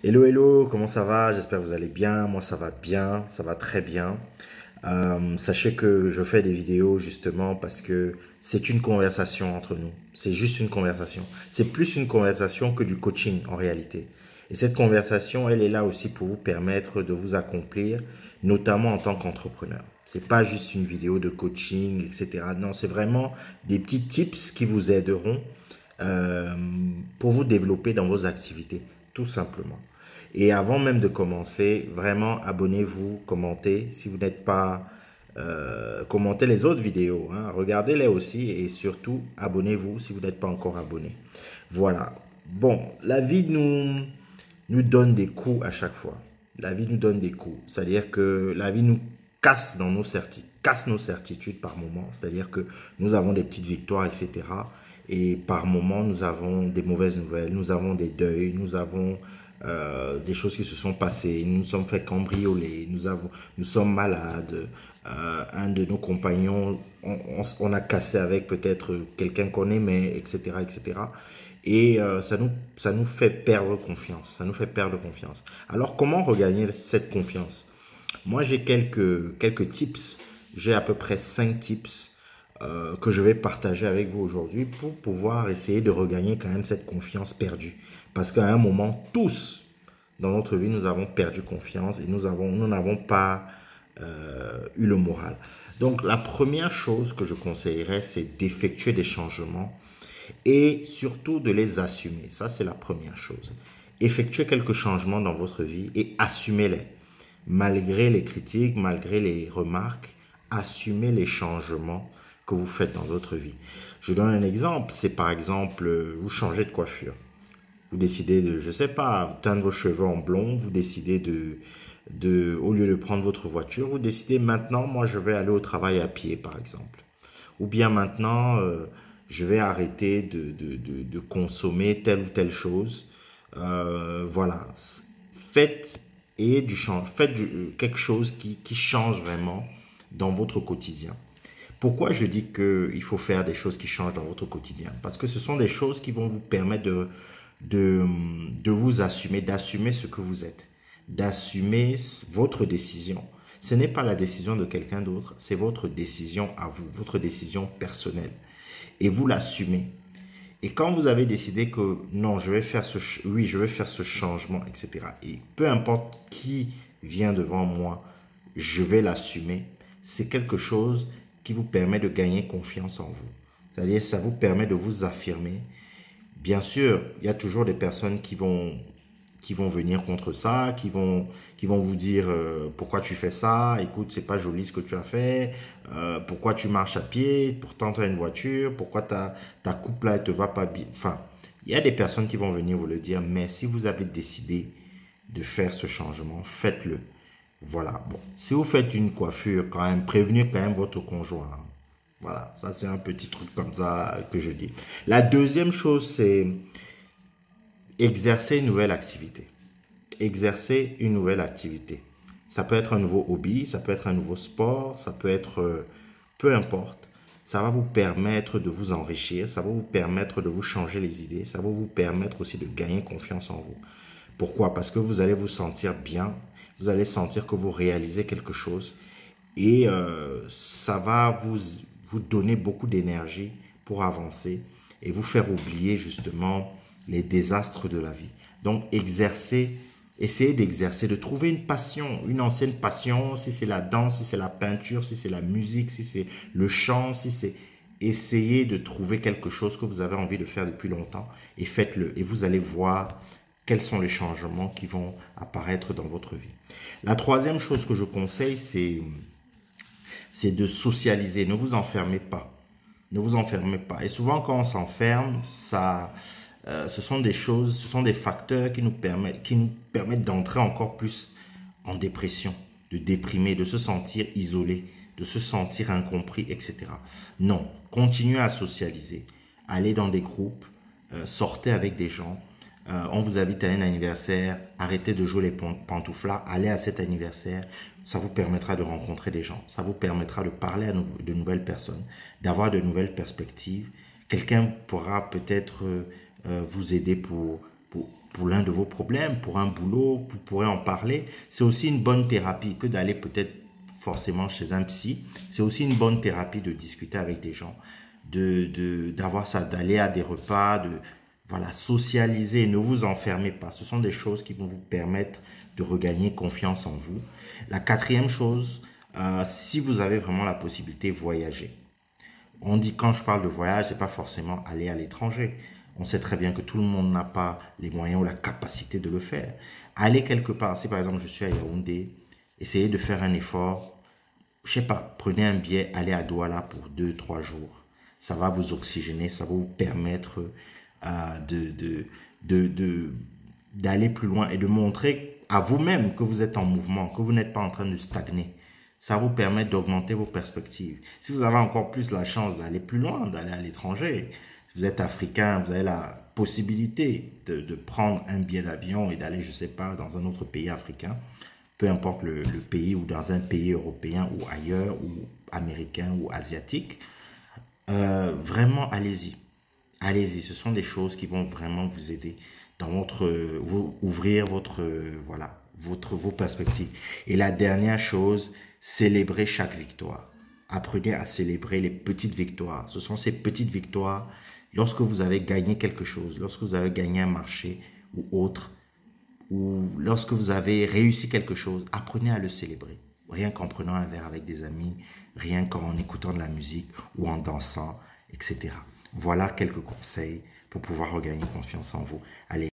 Hello, hello, comment ça va? J'espère que vous allez bien. Moi, ça va bien, ça va très bien. Sachez que je fais des vidéos justement parce que c'est une conversation entre nous. C'est juste une conversation. C'est plus une conversation que du coaching en réalité. Et cette conversation, elle est là aussi pour vous permettre de vous accomplir, notamment en tant qu'entrepreneur. C'est pas juste une vidéo de coaching, etc. Non, c'est vraiment des petits tips qui vous aideront euh, pour vous développer dans vos activités, tout simplement. Et avant même de commencer, vraiment abonnez-vous, commentez. Si vous n'êtes pas, commentez les autres vidéos, hein, regardez-les aussi et surtout abonnez-vous si vous n'êtes pas encore abonné. Voilà. Bon, la vie nous donne des coups à chaque fois. La vie nous donne des coups. C'est-à-dire que la vie nous casse nos certitudes par moments. C'est-à-dire que nous avons des petites victoires, etc. Et par moments, nous avons des mauvaises nouvelles, nous avons des deuils, nous avons des choses qui se sont passées, nous nous sommes fait cambrioler, nous sommes malades, un de nos compagnons, on a cassé avec peut-être quelqu'un qu'on aimait, etc., etc. Et ça nous fait perdre confiance, ça nous fait perdre confiance. Alors comment regagner cette confiance? Moi j'ai quelques tips, j'ai à peu près 5 tips que je vais partager avec vous aujourd'hui pour pouvoir essayer de regagner quand même cette confiance perdue. Parce qu'à un moment, tous dans notre vie, nous avons perdu confiance et nous n'avons pas eu le moral. Donc la première chose que je conseillerais, c'est d'effectuer des changements et surtout de les assumer. Ça, c'est la première chose. Effectuez quelques changements dans votre vie et assumez-les. Malgré les critiques, malgré les remarques, assumez les changements que vous faites dans votre vie. Je donne un exemple, c'est par exemple, vous changez de coiffure. Vous décidez de, je sais pas, teindre vos cheveux en blond, vous décidez au lieu de prendre votre voiture, vous décidez maintenant, moi je vais aller au travail à pied par exemple. Ou bien maintenant, je vais arrêter de consommer telle ou telle chose. Voilà. Faites, quelque chose qui change vraiment dans votre quotidien. Pourquoi je dis qu'il faut faire des choses qui changent dans votre quotidien? Parce que ce sont des choses qui vont vous permettre de, de vous assumer, d'assumer ce que vous êtes, d'assumer votre décision. Ce n'est pas la décision de quelqu'un d'autre, c'est votre décision à vous, votre décision personnelle. Et vous l'assumez. Et quand vous avez décidé que non, oui, je vais faire ce changement, etc. Et peu importe qui vient devant moi, je vais l'assumer. C'est quelque chose qui vous permet de gagner confiance en vous. C'est-à-dire, ça vous permet de vous affirmer. Bien sûr, il y a toujours des personnes qui vont venir contre ça, qui vont vous dire pourquoi tu fais ça, écoute, c'est pas joli ce que tu as fait, pourquoi tu marches à pied, pourtant tu as une voiture, pourquoi ta coupe là, elle te va pas bien. Enfin, il y a des personnes qui vont venir vous le dire, mais si vous avez décidé de faire ce changement, faites-le. Voilà, bon. Si vous faites une coiffure, quand même, prévenez quand même votre conjoint, hein. Voilà, ça c'est un petit truc comme ça que je dis. La deuxième chose, c'est exercer une nouvelle activité. Exercer une nouvelle activité. Ça peut être un nouveau hobby, ça peut être un nouveau sport, ça peut être peu importe. Ça va vous permettre de vous enrichir, ça va vous permettre de vous changer les idées, ça va vous permettre aussi de gagner confiance en vous. Pourquoi? Parce que vous allez vous sentir bien, vous allez sentir que vous réalisez quelque chose et ça va vous donner beaucoup d'énergie pour avancer et vous faire oublier justement les désastres de la vie. Donc essayez d'exercer, de trouver une passion, une ancienne passion, si c'est la danse, si c'est la peinture, si c'est la musique, si c'est le chant, si c'est... Essayez de trouver quelque chose que vous avez envie de faire depuis longtemps et faites-le. Et vous allez voir quels sont les changements qui vont apparaître dans votre vie. La troisième chose que je conseille, c'est de socialiser. Ne vous enfermez pas. Ne vous enfermez pas. Et souvent, quand on s'enferme, ce sont des choses, ce sont des facteurs qui nous permettent d'entrer encore plus en dépression, de déprimer, de se sentir isolé, de se sentir incompris, etc. Non, continuez à socialiser. Allez dans des groupes, sortez avec des gens. On vous invite à un anniversaire, arrêtez de jouer les pantouflards, allez à cet anniversaire, ça vous permettra de rencontrer des gens, ça vous permettra de parler à de nouvelles personnes, d'avoir de nouvelles perspectives. Quelqu'un pourra peut-être vous aider pour l'un de vos problèmes, pour un boulot, vous pourrez en parler. C'est aussi une bonne thérapie que d'aller peut-être forcément chez un psy. C'est aussi une bonne thérapie de discuter avec des gens, d'avoir ça, d'aller à des repas, voilà, socialiser. Ne vous enfermez pas. Ce sont des choses qui vont vous permettre de regagner confiance en vous. La quatrième chose, si vous avez vraiment la possibilité, voyager. On dit, quand je parle de voyage, c'est pas forcément aller à l'étranger. On sait très bien que tout le monde n'a pas les moyens ou la capacité de le faire. Aller quelque part, si par exemple je suis à Yaoundé, essayez de faire un effort. Je sais pas, prenez un billet, allez à Douala pour 2, 3 jours. Ça va vous oxygéner, ça va vous permettre d'aller plus loin et de montrer à vous-même que vous êtes en mouvement, que vous n'êtes pas en train de stagner. Ça vous permet d'augmenter vos perspectives. Si vous avez encore plus la chance d'aller plus loin, d'aller à l'étranger, si vous êtes africain, vous avez la possibilité de prendre un billet d'avion et d'aller, je ne sais pas, dans un autre pays africain, peu importe le pays, ou dans un pays européen ou ailleurs, ou américain ou asiatique, vraiment allez-y. Allez-y, ce sont des choses qui vont vraiment vous aider dans ouvrir voilà, vos perspectives. Et la dernière chose, célébrez chaque victoire. Apprenez à célébrer les petites victoires. Ce sont ces petites victoires, lorsque vous avez gagné quelque chose, lorsque vous avez gagné un marché ou autre, ou lorsque vous avez réussi quelque chose, apprenez à le célébrer. Rien qu'en prenant un verre avec des amis, rien qu'en écoutant de la musique ou en dansant, etc. Voilà quelques conseils pour pouvoir regagner confiance en vous. Allez.